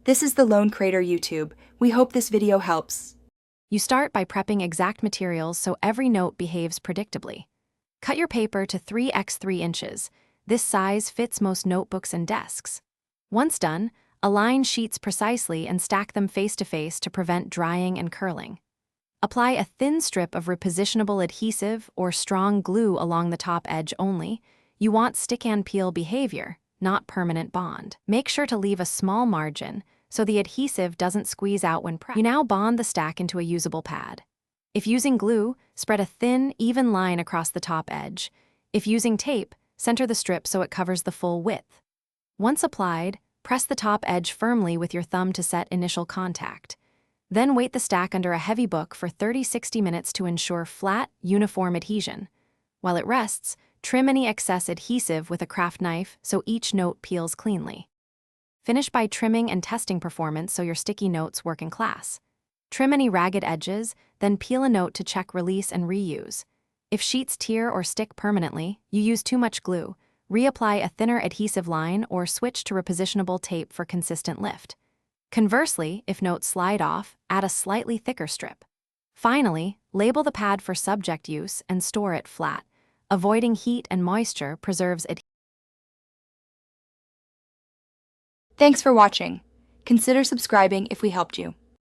This is the Lone Crater YouTube. We hope this video helps. You start by prepping exact materials so every note behaves predictably. Cut your paper to 3x 3 inches. This size fits most notebooks and desks. Once done, align sheets precisely and stack them face to face to prevent drying and curling. Apply a thin strip of repositionable adhesive or strong glue along the top edge only. You want stick-and-peel behavior, not permanent bond. Make sure to leave a small margin so the adhesive doesn't squeeze out when pressed. You now bond the stack into a usable pad. If using glue, spread a thin, even line across the top edge. If using tape, center the strip so it covers the full width. Once applied, press the top edge firmly with your thumb to set initial contact. Then weight the stack under a heavy book for 30–60 minutes to ensure flat, uniform adhesion. While it rests, trim any excess adhesive with a craft knife so each note peels cleanly. Finish by trimming and testing performance so your sticky notes work in class. Trim any ragged edges, then peel a note to check release and reuse. If sheets tear or stick permanently, you use too much glue, reapply a thinner adhesive line or switch to repositionable tape for consistent lift. Conversely, if notes slide off, add a slightly thicker strip. Finally, label the pad for subject use and store it flat. Avoiding heat and moisture preserves adhesion. Thanks for watching. Consider subscribing if we helped you.